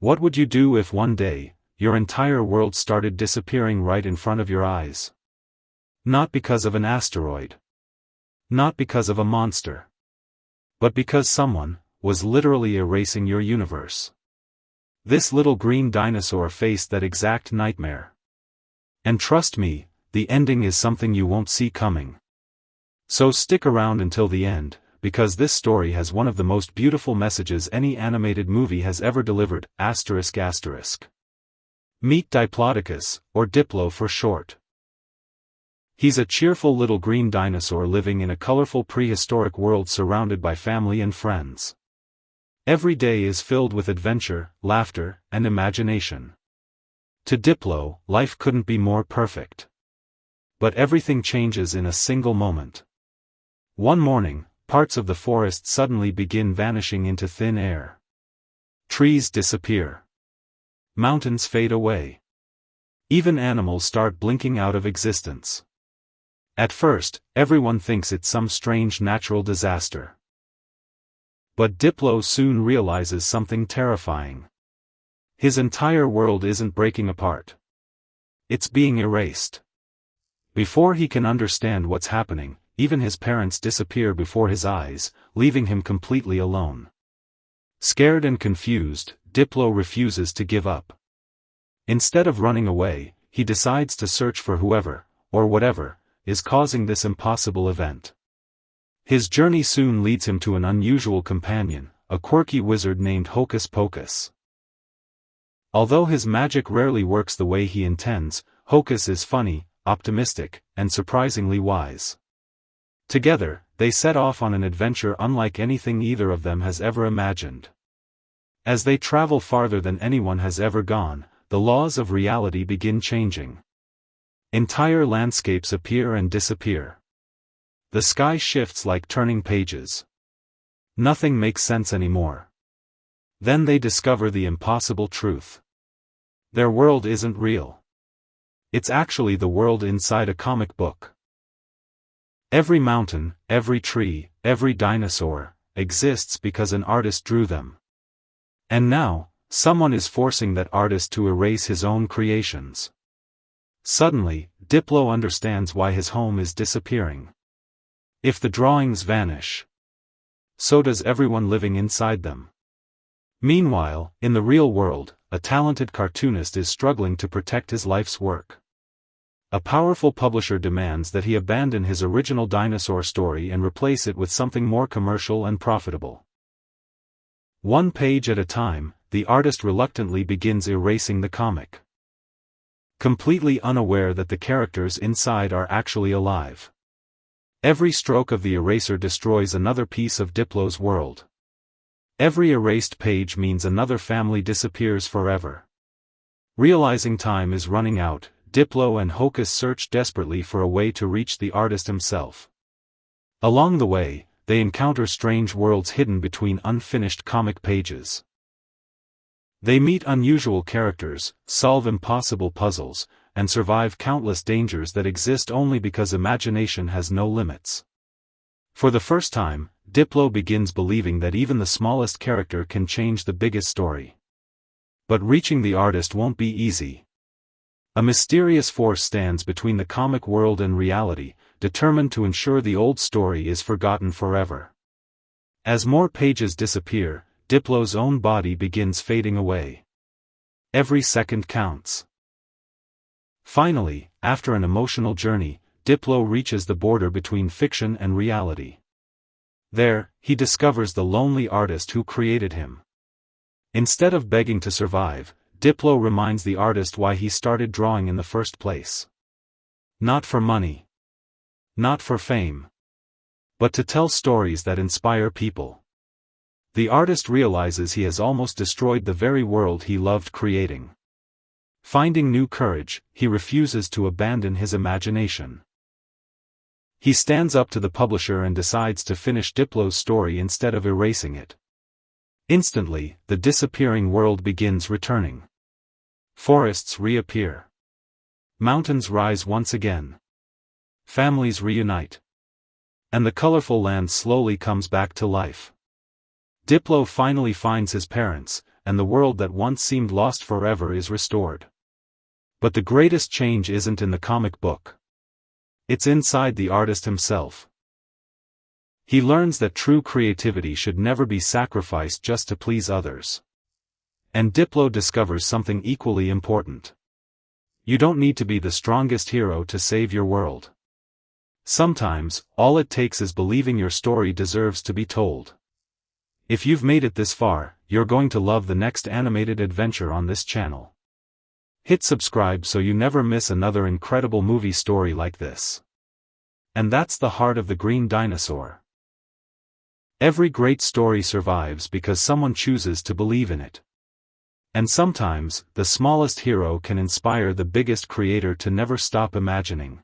What would you do if one day, your entire world started disappearing right in front of your eyes? Not because of an asteroid. Not because of a monster. But because someone was literally erasing your universe. This little green dinosaur faced that exact nightmare. And trust me, the ending is something you won't see coming. So stick around until the end, because this story has one of the most beautiful messages any animated movie has ever delivered, ***. Meet Diplodocus, or Diplo for short. He's a cheerful little green dinosaur living in a colorful prehistoric world surrounded by family and friends. Every day is filled with adventure, laughter, and imagination. To Diplo, life couldn't be more perfect. But everything changes in a single moment. One morning, parts of the forest suddenly begin vanishing into thin air. Trees disappear. Mountains fade away. Even animals start blinking out of existence. At first, everyone thinks it's some strange natural disaster. But Diplo soon realizes something terrifying. His entire world isn't breaking apart. It's being erased. Before he can understand what's happening, even his parents disappear before his eyes, leaving him completely alone. Scared and confused, Diplo refuses to give up. Instead of running away, he decides to search for whoever, or whatever, is causing this impossible event. His journey soon leads him to an unusual companion, a quirky wizard named Hocus Pocus. Although his magic rarely works the way he intends, Hocus is funny, optimistic, and surprisingly wise. Together, they set off on an adventure unlike anything either of them has ever imagined. As they travel farther than anyone has ever gone, the laws of reality begin changing. Entire landscapes appear and disappear. The sky shifts like turning pages. Nothing makes sense anymore. Then they discover the impossible truth. Their world isn't real. It's actually the world inside a comic book. Every mountain, every tree, every dinosaur, exists because an artist drew them. And now, someone is forcing that artist to erase his own creations. Suddenly, Diplo understands why his home is disappearing. If the drawings vanish, so does everyone living inside them. Meanwhile, in the real world, a talented cartoonist is struggling to protect his life's work. A powerful publisher demands that he abandon his original dinosaur story and replace it with something more commercial and profitable. One page at a time, the artist reluctantly begins erasing the comic. Completely unaware that the characters inside are actually alive. Every stroke of the eraser destroys another piece of Diplo's world. Every erased page means another family disappears forever. Realizing time is running out, Diplo and Hocus search desperately for a way to reach the artist himself. Along the way, they encounter strange worlds hidden between unfinished comic pages. They meet unusual characters, solve impossible puzzles, and survive countless dangers that exist only because imagination has no limits. For the first time, Diplo begins believing that even the smallest character can change the biggest story. But reaching the artist won't be easy. A mysterious force stands between the comic world and reality, determined to ensure the old story is forgotten forever. As more pages disappear, Diplo's own body begins fading away. Every second counts. Finally, after an emotional journey, Diplo reaches the border between fiction and reality. There, he discovers the lonely artist who created him. Instead of begging to survive, Diplo reminds the artist why he started drawing in the first place. Not for money. Not for fame. But to tell stories that inspire people. The artist realizes he has almost destroyed the very world he loved creating. Finding new courage, he refuses to abandon his imagination. He stands up to the publisher and decides to finish Diplo's story instead of erasing it. Instantly, the disappearing world begins returning. Forests reappear. Mountains rise once again. Families reunite. And the colorful land slowly comes back to life. Diplo finally finds his parents, and the world that once seemed lost forever is restored. But the greatest change isn't in the comic book. It's inside the artist himself. He learns that true creativity should never be sacrificed just to please others. And Diplo discovers something equally important. You don't need to be the strongest hero to save your world. Sometimes, all it takes is believing your story deserves to be told. If you've made it this far, you're going to love the next animated adventure on this channel. Hit subscribe so you never miss another incredible movie story like this. And that's the heart of the Green Dinosaur. Every great story survives because someone chooses to believe in it. And sometimes, the smallest hero can inspire the biggest creator to never stop imagining.